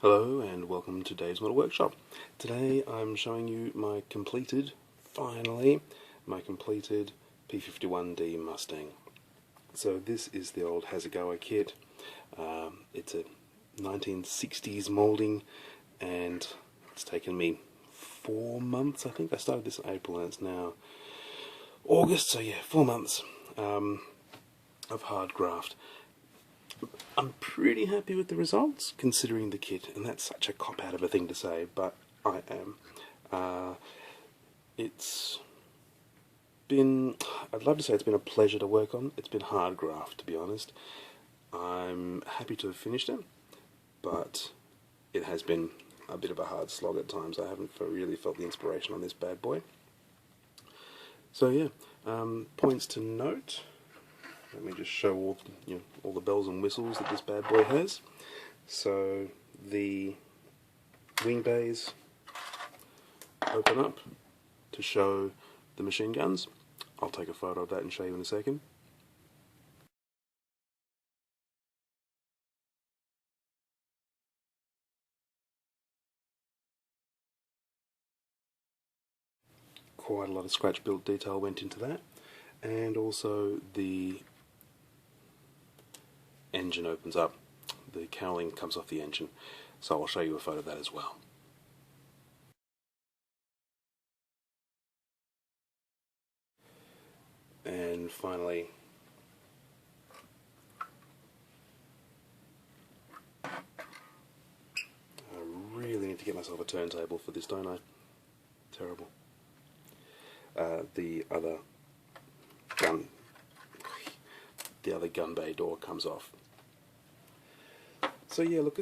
Hello and welcome to Dave's Model Workshop. Today I'm showing you finally, my completed P-51D Mustang. So this is the old Hasegawa kit. It's a 1960s moulding and it's taken me 4 months, I think. I started this in April and it's now August, so yeah, 4 months of hard graft. I'm pretty happy with the results, considering the kit, and that's such a cop-out of a thing to say, but I am. It's been, I'd love to say it's been a pleasure to work on. It's been hard graft, to be honest. I'm happy to have finished it, but it has been a bit of a hard slog at times. I haven't really felt the inspiration on this bad boy. So yeah, points to note. Let me just show all the bells and whistles that this bad boy has. So the wing bays open up to show the machine guns. I'll take a photo of that and show you in a second. Quite a lot of scratch built detail went into that, and also the engine opens up, the cowling comes off the engine, so I'll show you a photo of that as well. And finally, I really need to get myself a turntable for this, don't I? Terrible. The other gun bay door comes off. So yeah, look,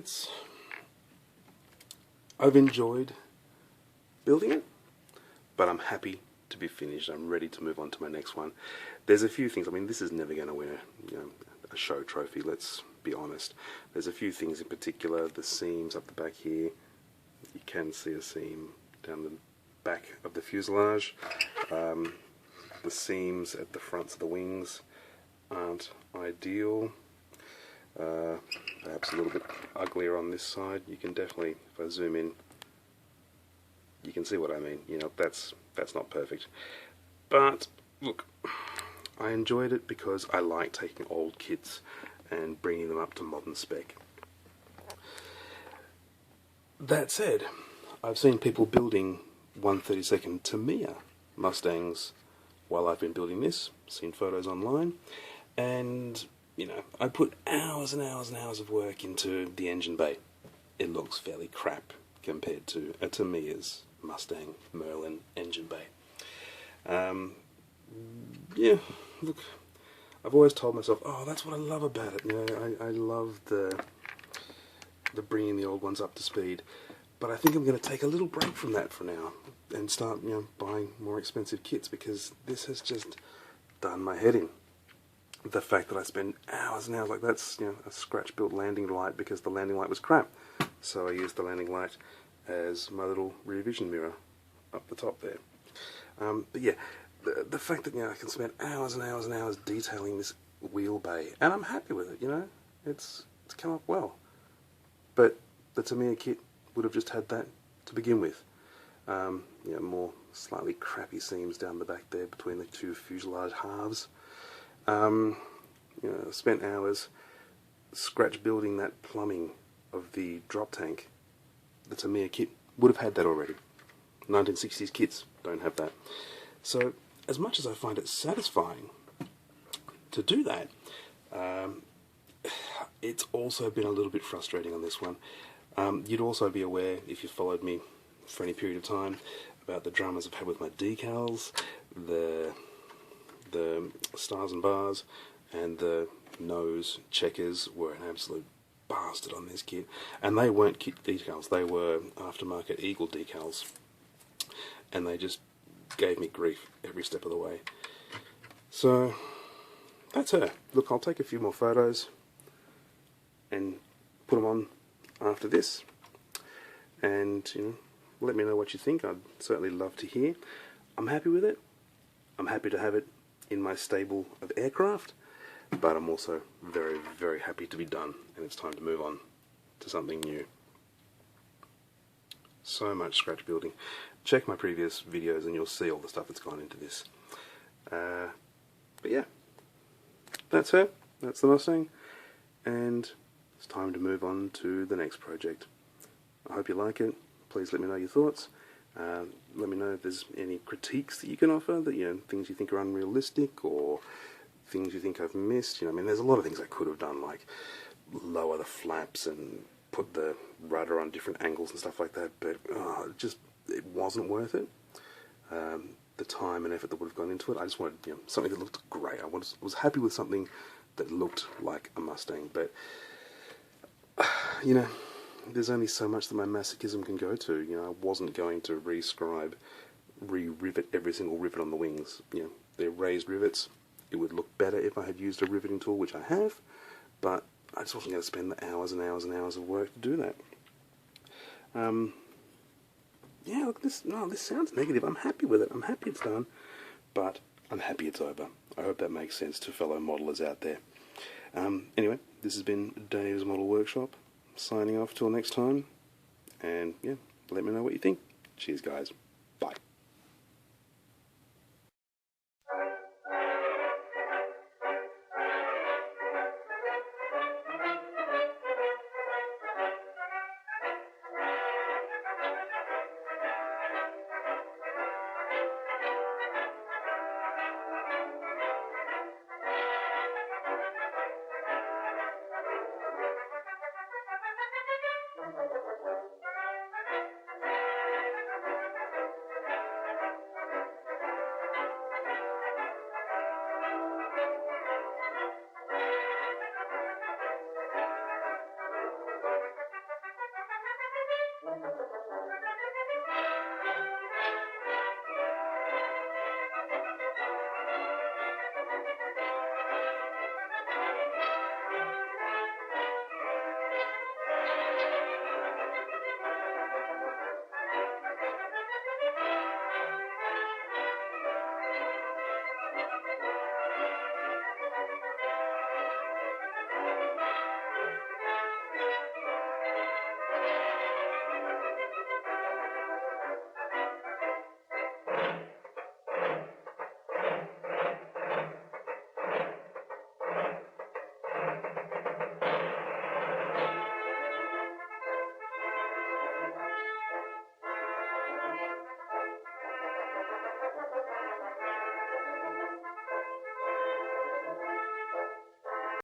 I've enjoyed building it, but I'm happy to be finished. I'm ready to move on to my next one. There's a few things, I mean, this is never going to win a show trophy, let's be honest. There's a few things in particular. The seams up the back here, you can see a seam down the back of the fuselage. The seams at the fronts of the wings aren't ideal. Perhaps a little bit uglier on this side. You can definitely, if I zoom in, you can see what I mean. That's not perfect. But look, I enjoyed it because I like taking old kits and bringing them up to modern spec. That said, I've seen people building 1/32 Tamiya Mustangs while I've been building this, seen photos online, and I put hours and hours and hours of work into the engine bay. It looks fairly crap compared to a Tamiya's Mustang Merlin engine bay. Yeah, look, I've always told myself, oh, that's what I love about it. I love the bringing the old ones up to speed. But I think I'm going to take a little break from that for now and start, buying more expensive kits, because this has just done my head in. The fact that I spend hours and hours, like that's, a scratch-built landing light because the landing light was crap. So I used the landing light as my little rear vision mirror up the top there. But yeah, the fact that, I can spend hours and hours and hours detailing this wheel bay, and I'm happy with it, it's come up well. But the Tamiya kit would have just had that to begin with. More slightly crappy seams down the back there between the two fuselage halves. Spent hours scratch building that plumbing of the drop tank. The Tamiya kit would have had that already. 1960s kits don't have that. So as much as I find it satisfying to do that, it's also been a little bit frustrating on this one. You'd also be aware, if you followed me for any period of time, about the dramas I've had with my decals, the stars and bars, and the nose checkers were an absolute bastard on this kit. And they weren't kit decals, they were aftermarket Eagle decals. And they just gave me grief every step of the way. So, that's her. Look, I'll take a few more photos and put them on after this, and let me know what you think. I'd certainly love to hear. I'm happy with it. I'm happy to have it in my stable of aircraft, but I'm also very, very happy to be done, and it's time to move on to something new. So much scratch building. Check my previous videos and you'll see all the stuff that's gone into this. But yeah, that's her. That's the Mustang. And it's time to move on to the next project. I hope you like it. Please let me know your thoughts. Let me know if there's any critiques that you can offer, that, you know, things you think are unrealistic or things you think I've missed. You know, I mean, there's a lot of things I could have done, like lower the flaps and put the rudder on different angles and stuff like that, but it wasn't worth it. The time and effort that would have gone into it. I just wanted, you know, something that looked great. I was happy with something that looked like a Mustang, but you know, there's only so much that my masochism can go to. You know, I wasn't going to re-rivet every single rivet on the wings. You know, they're raised rivets. It would look better if I had used a riveting tool, which I have, but I just wasn't going to spend the hours and hours and hours of work to do that. Yeah, look, this sounds negative. I'm happy with it. I'm happy it's done, but I'm happy it's over. I hope that makes sense to fellow modelers out there. Anyway, this has been Dave's Model Workshop, signing off till next time, and yeah, let me know what you think. Cheers, guys. Bye.